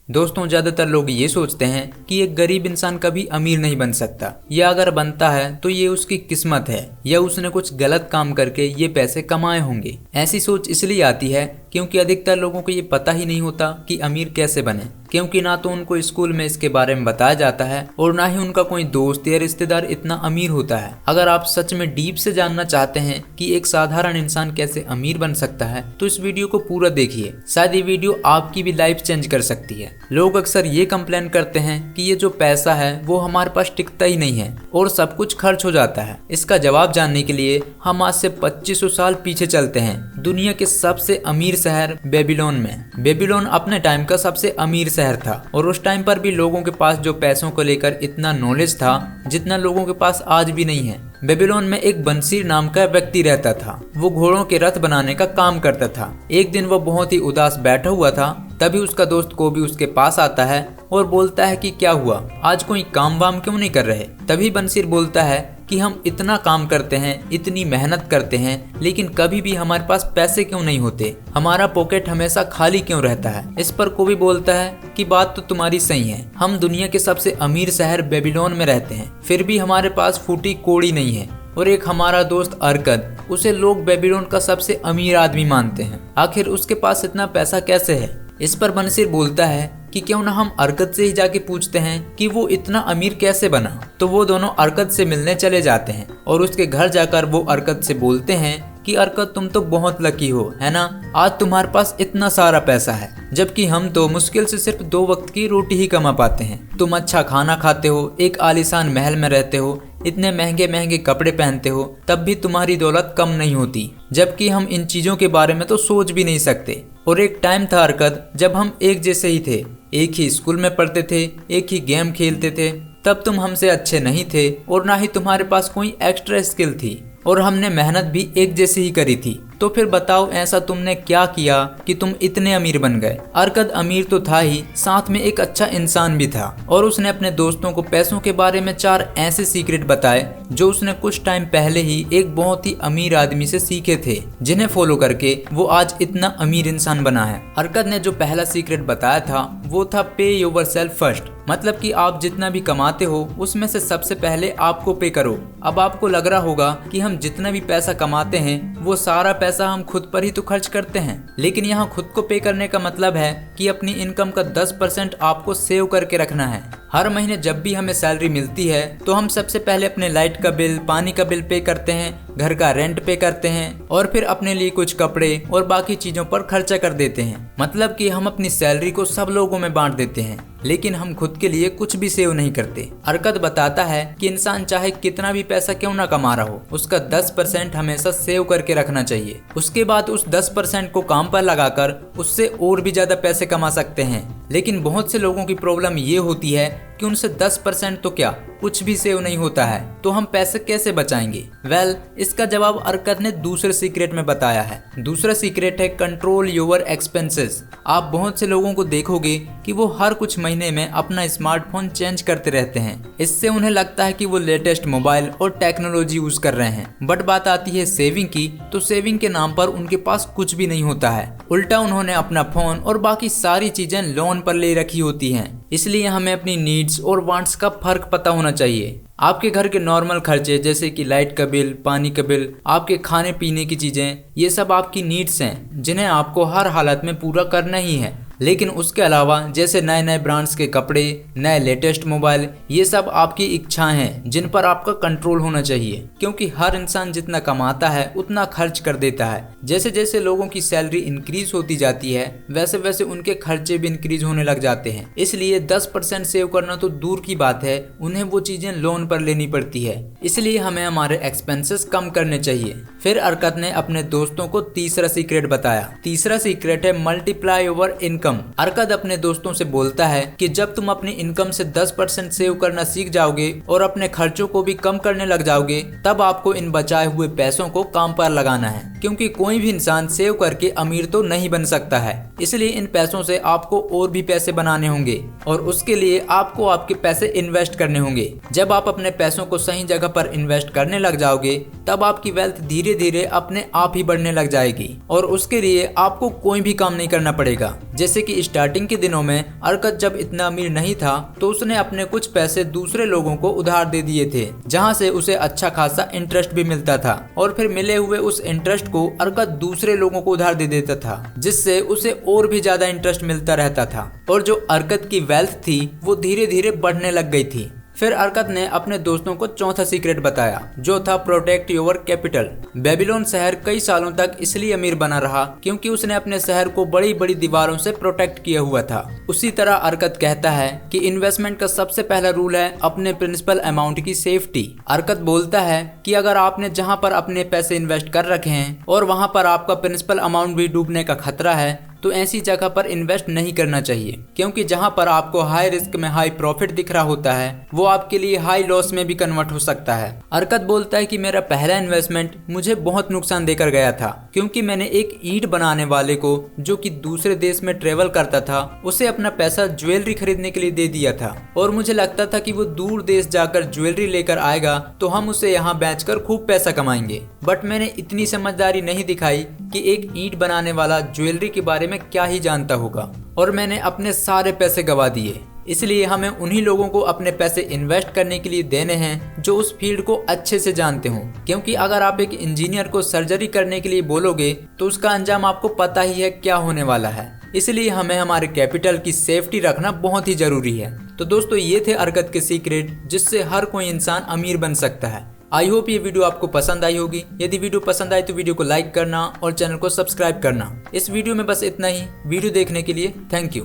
दोस्तों, ज्यादातर लोग ये सोचते हैं कि एक गरीब इंसान कभी अमीर नहीं बन सकता, या अगर बनता है तो ये उसकी किस्मत है या उसने कुछ गलत काम करके ये पैसे कमाए होंगे। ऐसी सोच इसलिए आती है क्योंकि अधिकतर लोगों को ये पता ही नहीं होता कि अमीर कैसे बने, क्योंकि ना तो उनको स्कूल में इसके बारे में बताया जाता है और ना ही उनका कोई दोस्त या रिश्तेदार इतना अमीर होता है। अगर आप सच में डीप से जानना चाहते हैं कि एक साधारण इंसान कैसे अमीर बन सकता है तो इस वीडियो को पूरा देखिए, शायद ये वीडियो आपकी भी लाइफ चेंज कर सकती है। लोग अक्सर ये कंप्लेन करते हैं कि ये जो पैसा है वो हमारे पास टिकता ही नहीं है और सब कुछ खर्च हो जाता है। इसका जवाब जानने के लिए हम आज से 2500 साल पीछे चलते हैं, दुनिया के सबसे अमीर शहर बेबीलोन में। बेबीलोन अपने टाइम का सबसे अमीर शहर था और उस टाइम पर भी लोगों के पास जो पैसों को लेकर इतना नॉलेज था जितना लोगों के पास आज भी नहीं है। बेबीलोन में एक बंसीर नाम का व्यक्ति रहता था। वो घोड़ों के रथ बनाने का काम करता था। एक दिन वो बहुत ही उदास बैठा हुआ था, तभी उसका दोस्त कोबी उसके पास आता है और बोलता है कि क्या हुआ, आज कोई काम वाम क्यों नहीं कर रहे। तभी बंसीर बोलता है कि हम इतना काम करते हैं, इतनी मेहनत करते हैं, लेकिन कभी भी हमारे पास पैसे क्यों नहीं होते, हमारा पॉकेट हमेशा खाली क्यों रहता है। इस पर कोबी बोलता है कि बात तो तुम्हारी सही है, हम दुनिया के सबसे अमीर शहर बेबीलोन में रहते हैं, फिर भी हमारे पास फूटी कोड़ी नहीं है। और एक हमारा दोस्त अरकद, उसे लोग बेबीलोन का सबसे अमीर आदमी मानते हैं, आखिर उसके पास इतना पैसा कैसे है। इस पर बंसीर बोलता है कि क्यों ना हम अरकद से ही जाके पूछते हैं कि वो इतना अमीर कैसे बना। तो वो दोनों अरकद से मिलने चले जाते हैं और उसके घर जाकर वो अरकद से बोलते हैं कि अरकद, तुम तो बहुत लकी हो, है ना, आज तुम्हारे पास इतना सारा पैसा है, जबकि हम तो मुश्किल से सिर्फ 2 वक्त की रोटी ही कमा पाते हैं। तुम अच्छा खाना खाते हो, एक आलीशान महल में रहते हो, इतने महंगे महंगे कपड़े पहनते हो, तब भी तुम्हारी दौलत कम नहीं होती, जबकि हम इन चीजों के बारे में तो सोच भी नहीं सकते। और एक टाइम था अरकद जब हम एक जैसे ही थे, एक ही स्कूल में पढ़ते थे, एक ही गेम खेलते थे, तब तुम हमसे अच्छे नहीं थे और ना ही तुम्हारे पास कोई एक्स्ट्रा स्किल थी, और हमने मेहनत भी एक जैसी ही करी थी। तो फिर बताओ ऐसा तुमने क्या किया कि तुम इतने अमीर बन गए। अरकद अमीर तो था ही, साथ में एक अच्छा इंसान भी था, और उसने अपने दोस्तों को पैसों के बारे में 4 ऐसे सीक्रेट बताए जो उसने कुछ टाइम पहले ही एक बहुत ही अमीर आदमी से सीखे थे, जिन्हें फॉलो करके वो आज इतना अमीर इंसान बना है। अरकद ने जो पहला सीक्रेट बताया था वो था पे योरसेल्फ फर्स्ट, मतलब कि आप जितना भी कमाते हो उसमें से सबसे पहले आपको पे करो। अब आपको लग रहा होगा कि हम जितना भी पैसा कमाते हैं वो सारा पैसा हम खुद पर ही तो खर्च करते हैं, लेकिन यहाँ खुद को पे करने का मतलब है कि अपनी इनकम का 10% आपको सेव करके रखना है। हर महीने जब भी हमें सैलरी मिलती है तो हम सबसे पहले अपने लाइट का बिल, पानी का बिल पे करते हैं, घर का रेंट पे करते हैं और फिर अपने लिए कुछ कपड़े और बाकी चीजों पर खर्चा कर देते हैं। मतलब कि हम अपनी सैलरी को सब लोगों में बांट देते हैं, लेकिन हम खुद के लिए कुछ भी सेव नहीं करते। अरकद बताता है कि इंसान चाहे कितना भी पैसा क्यों ना कमा रहा हो, उसका 10% हमेशा सेव करके रखना चाहिए। उसके बाद उस 10% को काम पर लगाकर उससे और भी ज्यादा पैसे कमा सकते हैं। लेकिन बहुत से लोगों की प्रॉब्लम ये होती है कि उनसे 10% तो क्या कुछ भी सेव नहीं होता है, तो हम पैसे कैसे बचाएंगे। वेल, इसका जवाब अरकद ने दूसरे सीक्रेट में बताया है। दूसरा सीक्रेट है कंट्रोल योर एक्सपेंसेस। आप बहुत से लोगों को देखोगे कि वो हर कुछ महीने में अपना स्मार्टफोन चेंज करते रहते हैं। इससे उन्हें लगता है कि वो लेटेस्ट मोबाइल और टेक्नोलॉजी यूज कर रहे हैं, बट बात आती है सेविंग की, तो सेविंग के नाम पर उनके पास कुछ भी नहीं होता है। उल्टा उन्होंने अपना फोन और बाकी सारी चीजें लोन पर ले रखी होती हैं। इसलिए हमें अपनी नीड्स और वांट्स का फर्क पता होना चाहिए। आपके घर के नॉर्मल खर्चे जैसे कि लाइट का बिल, पानी का बिल, आपके खाने पीने की चीजें, ये सब आपकी नीड्स हैं जिन्हें आपको हर हालत में पूरा करना ही है। लेकिन उसके अलावा जैसे नए नए ब्रांड्स के कपड़े, नए लेटेस्ट मोबाइल, ये सब आपकी इच्छाएं हैं जिन पर आपका कंट्रोल होना चाहिए, क्योंकि हर इंसान जितना कमाता है उतना खर्च कर देता है। जैसे जैसे लोगों की सैलरी इंक्रीज होती जाती है वैसे वैसे उनके खर्चे भी इंक्रीज होने लग जाते हैं। इसलिए 10% सेव करना तो दूर की बात है, उन्हें वो चीजें लोन पर लेनी पड़ती है। इसलिए हमें हमारे एक्सपेंसेस कम करने चाहिए। फिर अरकद ने अपने दोस्तों को तीसरा सीक्रेट बताया। तीसरा सीक्रेट है मल्टीप्लाई योर इनकम। अरकद अपने दोस्तों से बोलता है कि जब तुम अपनी इनकम से 10% सेव करना सीख जाओगे और अपने खर्चों को भी कम करने लग जाओगे, तब आपको इन बचाए हुए पैसों को काम पर लगाना है, क्योंकि कोई भी इंसान सेव करके अमीर तो नहीं बन सकता है। इसलिए इन पैसों से आपको और भी पैसे बनाने होंगे और उसके लिए आपको आपके पैसे इन्वेस्ट करने होंगे। जब आप अपने पैसों को सही जगह पर इन्वेस्ट करने लग जाओगे तब आपकी वेल्थ धीरे धीरे अपने आप ही बढ़ने लग जाएगी और उसके लिए आपको कोई भी काम नहीं करना पड़ेगा। जैसे कि स्टार्टिंग के दिनों में अरकत जब इतना अमीर नहीं था तो उसने अपने कुछ पैसे दूसरे लोगों को उधार दे दिए थे, जहाँ से उसे अच्छा खासा इंटरेस्ट भी मिलता था और फिर मिले हुए उस इंटरेस्ट को अरकत दूसरे लोगों को उधार दे देता था, जिससे उसे और भी ज्यादा इंटरेस्ट मिलता रहता था और जो अरकत की वेल्थ थी वो धीरे धीरे बढ़ने लग गई थी। फिर अरकत ने अपने दोस्तों को चौथा सीक्रेट बताया, जो था प्रोटेक्ट योर कैपिटल। बेबीलोन शहर कई सालों तक इसलिए अमीर बना रहा क्योंकि उसने अपने शहर को बड़ी बड़ी दीवारों से प्रोटेक्ट किया हुआ था। उसी तरह अरकत कहता है कि इन्वेस्टमेंट का सबसे पहला रूल है अपने प्रिंसिपल अमाउंट की सेफ्टी। अरकत बोलता है कि अगर आपने जहां पर अपने पैसे इन्वेस्ट कर रखे हैं और वहां पर आपका प्रिंसिपल अमाउंट भी डूबने का खतरा है तो ऐसी जगह पर इन्वेस्ट नहीं करना चाहिए, क्योंकि जहां पर आपको हाई रिस्क में हाई प्रॉफिट दिख रहा होता है वो आपके लिए हाई लॉस में भी कन्वर्ट हो सकता है। अरकत बोलता है कि मेरा पहला इन्वेस्टमेंट मुझे बहुत नुकसान देकर गया था, क्योंकि मैंने एक ईंट बनाने वाले को जो कि दूसरे देश में ट्रेवल करता था उसे अपना पैसा ज्वेलरी खरीदने के लिए दे दिया था और मुझे लगता था कि वो दूर देश जाकर ज्वेलरी लेकर आएगा तो हम उसे यहाँ बेचकर खूब पैसा कमाएंगे। बट मैंने इतनी समझदारी नहीं दिखाई कि एक ईंट बनाने वाला ज्वेलरी के बारे में क्या ही जानता होगा और मैंने अपने सारे पैसे गवा दिए। इसलिए हमें उन्हीं लोगों को अपने पैसे इन्वेस्ट करने के लिए देने हैं जो उस फील्ड को अच्छे से जानते हो, क्योंकि अगर आप एक इंजीनियर को सर्जरी करने के लिए बोलोगे तो उसका अंजाम आपको पता ही है क्या होने वाला है। इसलिए हमें हमारे कैपिटल की सेफ्टी रखना बहुत ही जरूरी है। तो दोस्तों ये थे अरकत के सीक्रेट जिससे हर कोई इंसान अमीर बन सकता है। आई होप ये वीडियो आपको पसंद आई होगी। यदि वीडियो पसंद आए तो वीडियो को लाइक करना और चैनल को सब्सक्राइब करना। इस वीडियो में बस इतना ही। वीडियो देखने के लिए थैंक यू।